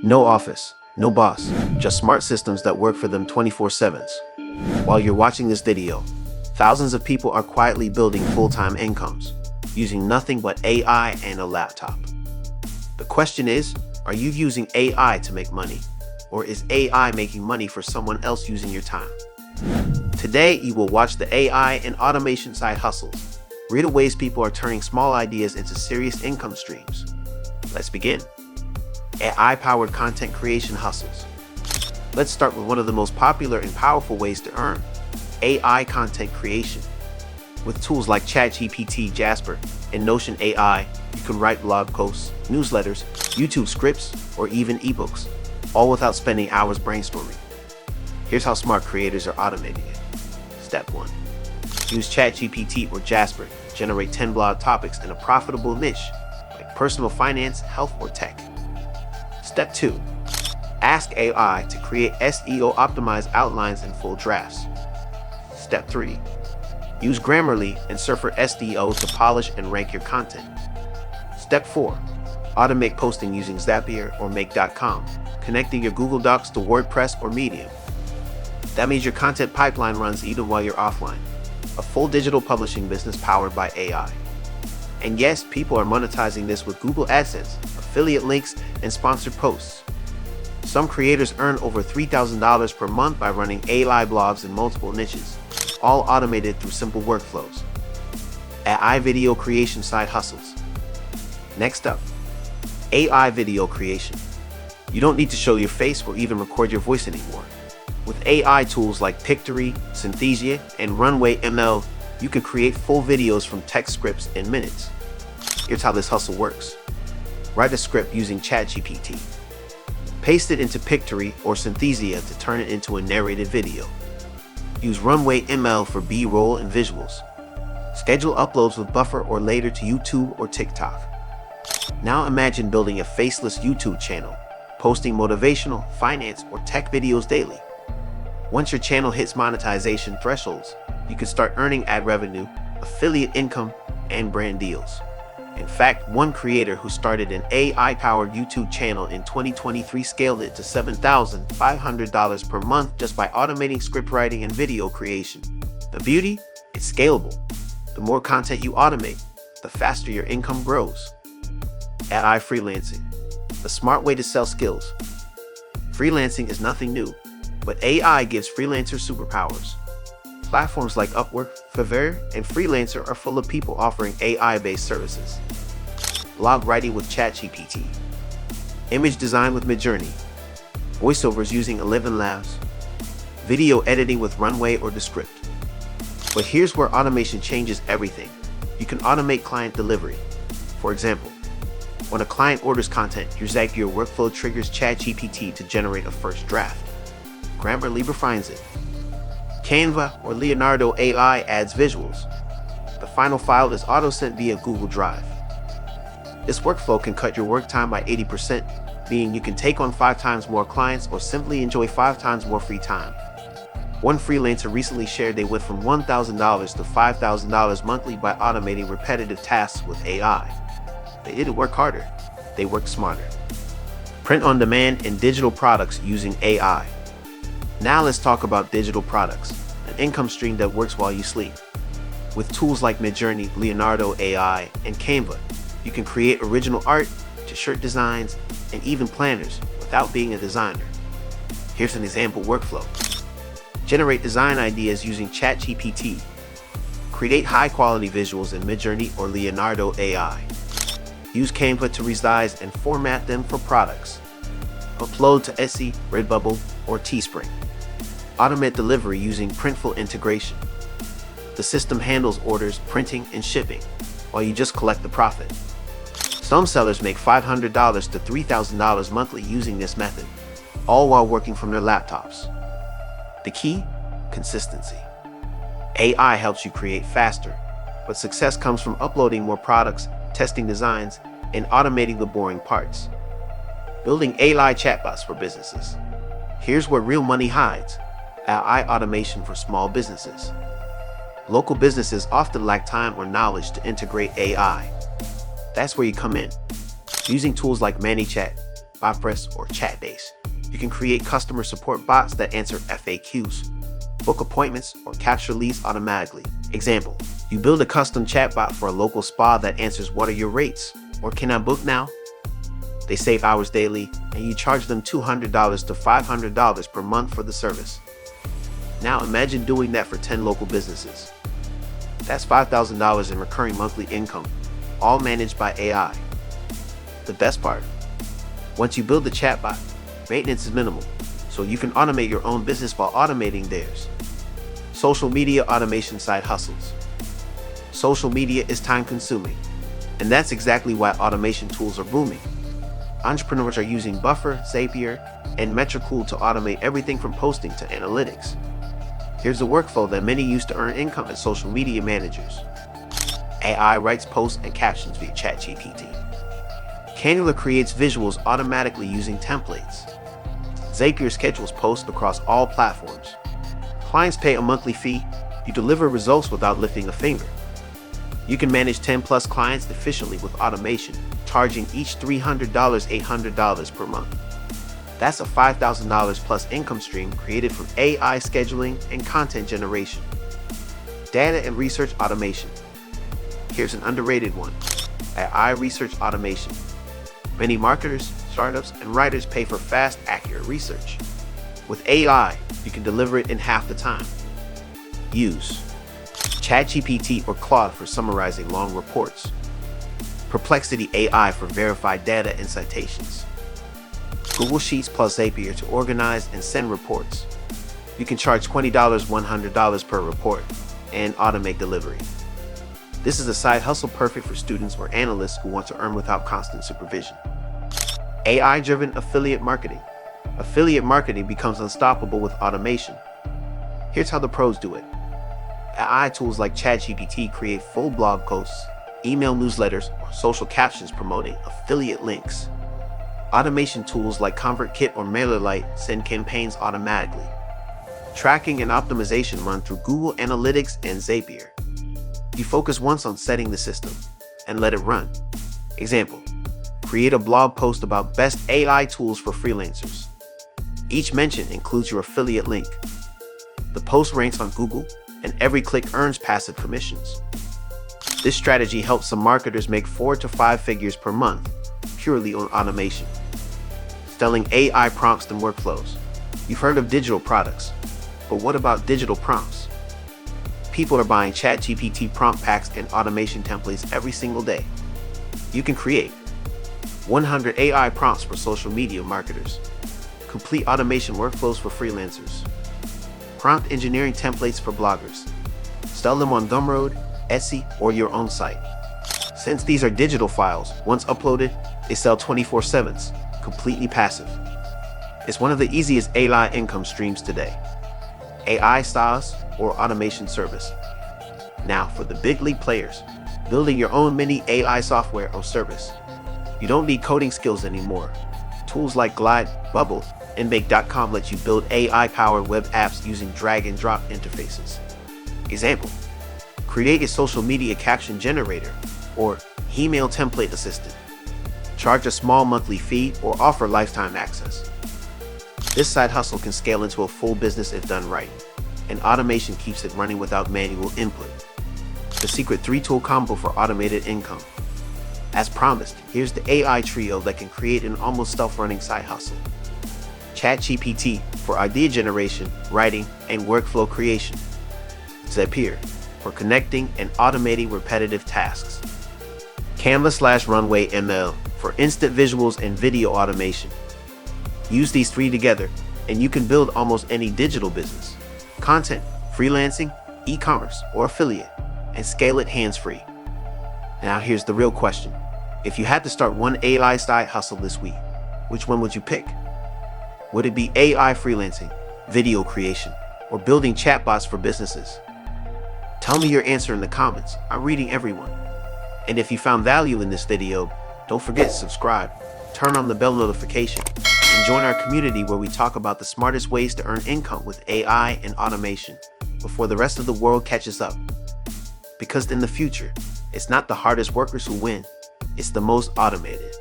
No office, no boss, just smart systems that work for them 24/7. While you're watching this video, thousands of people are quietly building full-time incomes, using nothing but AI and a laptop. The question is, are you using AI to make money? Or is AI making money for someone else using your time? Today, you will watch the AI and automation side hustles, real ways people are turning small ideas into serious income streams. Let's begin. AI-powered content creation hustles. Let's start with one of the most popular and powerful ways to earn: AI content creation. With tools like ChatGPT, Jasper, and Notion AI, you can write blog posts, newsletters, YouTube scripts, or even ebooks, all without spending hours brainstorming. Here's how smart creators are automating it. Step 1. Use ChatGPT or Jasper to generate 10 blog topics in a profitable niche, like personal finance, health, or tech. Step 2. Ask AI to create SEO-optimized outlines and full drafts. Step 3. Use Grammarly and Surfer SEO to polish and rank your content. Step 4. Automate posting using Zapier or Make.com, connecting your Google Docs to WordPress or Medium. That means your content pipeline runs even while you're offline. A full digital publishing business powered by AI. And yes, people are monetizing this with Google AdSense, affiliate links, and sponsored posts. Some creators earn over $3,000 per month by running AI blogs in multiple niches, all automated through simple workflows. AI video creation side hustles. Next up, AI video creation. You don't need to show your face or even record your voice anymore. With AI tools like Pictory, Synthesia, and Runway ML, you can create full videos from text scripts in minutes. Here's how this hustle works. Write a script using ChatGPT. Paste it into Pictory or Synthesia to turn it into a narrated video. Use Runway ML for B-roll and visuals. Schedule uploads with Buffer or later to YouTube or TikTok. Now imagine building a faceless YouTube channel, posting motivational, finance, or tech videos daily. Once your channel hits monetization thresholds, you can start earning ad revenue, affiliate income, and brand deals. In fact, one creator who started an AI-powered YouTube channel in 2023 scaled it to $7,500 per month just by automating script writing and video creation. The beauty? It's scalable. The more content you automate, the faster your income grows. AI freelancing, the smart way to sell skills. Freelancing is nothing new, but AI gives freelancers superpowers. Platforms like Upwork, Fiverr, and Freelancer are full of people offering AI-based services. Blog writing with ChatGPT. Image design with Midjourney. Voiceovers using 11 Labs. Video editing with Runway or Descript. But here's where automation changes everything. You can automate client delivery. For example, when a client orders content, your Zapier workflow triggers ChatGPT to generate a first draft. Grammarly refines it. Canva or Leonardo AI adds visuals. The final file is auto-sent via Google Drive. This workflow can cut your work time by 80%, meaning you can take on 5 times more clients or simply enjoy 5 times more free time. One freelancer recently shared they went from $1,000 to $5,000 monthly by automating repetitive tasks with AI. They didn't work harder, they worked smarter. Print on demand and digital products using AI. Now let's talk about digital products, an income stream that works while you sleep. With tools like Midjourney, Leonardo AI, and Canva, you can create original art, t-shirt designs, and even planners without being a designer. Here's an example workflow. Generate design ideas using ChatGPT. Create high-quality visuals in Midjourney or Leonardo AI. Use Canva to resize and format them for products. Upload to Etsy, Redbubble, or Teespring. Automate delivery using Printful integration. The system handles orders, printing, and shipping, while you just collect the profit. Some sellers make $500 to $3,000 monthly using this method, all while working from their laptops. The key? Consistency. AI helps you create faster, but success comes from uploading more products, testing designs, and automating the boring parts. Building AI chatbots for businesses. Here's where real money hides: AI automation for small businesses. Local businesses often lack time or knowledge to integrate AI. That's where you come in. Using tools like ManyChat, BotPress, or chat-based. You can create customer support bots that answer FAQs, book appointments, or capture leads automatically. Example, you build a custom chatbot for a local spa that answers "What are your rates?" or "Can I book now?" They save hours daily, and you charge them $200 to $500 per month for the service. Now imagine doing that for 10 local businesses. That's $5,000 in recurring monthly income, all managed by AI. The best part, once you build the chatbot, maintenance is minimal, so you can automate your own business while automating theirs. Social media automation side hustles. Social media is time-consuming, and that's exactly why automation tools are booming. Entrepreneurs are using Buffer, Zapier, and Metricool to automate everything from posting to analytics. Here's the workflow that many use to earn income as social media managers. AI writes posts and captions via ChatGPT. Canva creates visuals automatically using templates. Zapier schedules posts across all platforms. Clients pay a monthly fee. You deliver results without lifting a finger. You can manage 10+ clients efficiently with automation, charging each $300, $800 per month. That's a $5,000 plus income stream created from AI scheduling and content generation. Data and research automation. Here's an underrated one: AI research automation. Many marketers, startups, and writers pay for fast, accurate research. With AI, you can deliver it in half the time. Use ChatGPT or Claude for summarizing long reports. Perplexity AI for verified data and citations. Google Sheets plus Zapier to organize and send reports. You can charge $20, $100 per report, and automate delivery. This is a side hustle perfect for students or analysts who want to earn without constant supervision. AI-driven affiliate marketing. Affiliate marketing becomes unstoppable with automation. Here's how the pros do it. AI tools like ChatGPT create full blog posts, email newsletters, or social captions promoting affiliate links. Automation tools like ConvertKit or MailerLite send campaigns automatically. Tracking and optimization run through Google Analytics and Zapier. You focus once on setting the system and let it run. Example, create a blog post about best AI tools for freelancers. Each mention includes your affiliate link. The post ranks on Google, and every click earns passive commissions. This strategy helps some marketers make 4 to 5 figures per month, purely on automation. Selling AI prompts and workflows. You've heard of digital products, but what about digital prompts? People are buying ChatGPT prompt packs and automation templates every single day. You can create 100 AI prompts for social media marketers, complete automation workflows for freelancers, prompt engineering templates for bloggers. Sell them on Gumroad, Etsy, or your own site. Since these are digital files, once uploaded, they sell 24/7, completely passive. It's one of the easiest AI income streams today. AI SaaS or automation service. Now for the big league players, building your own mini AI software or service. You don't need coding skills anymore. Tools like Glide, Bubble, and Make.com let you build AI-powered web apps using drag-and-drop interfaces. Example, create a social media caption generator or email template assistant. Charge a small monthly fee or offer lifetime access. This side hustle can scale into a full business if done right, and automation keeps it running without manual input. The secret 3-tool combo for automated income. As promised, here's the AI trio that can create an almost self-running side hustle. ChatGPT for idea generation, writing, and workflow creation. Zapier for connecting and automating repetitive tasks. Canva/Runway ML for instant visuals and video automation. Use these 3 together, and you can build almost any digital business, content, freelancing, e-commerce, or affiliate, and scale it hands-free. Now here's the real question. If you had to start one AI side hustle this week, which one would you pick? Would it be AI freelancing, video creation, or building chatbots for businesses? Tell me your answer in the comments. I'm reading everyone. And if you found value in this video, don't forget to subscribe, turn on the bell notification, and join our community where we talk about the smartest ways to earn income with AI and automation before the rest of the world catches up. Because in the future, it's not the hardest workers who win, it's the most automated.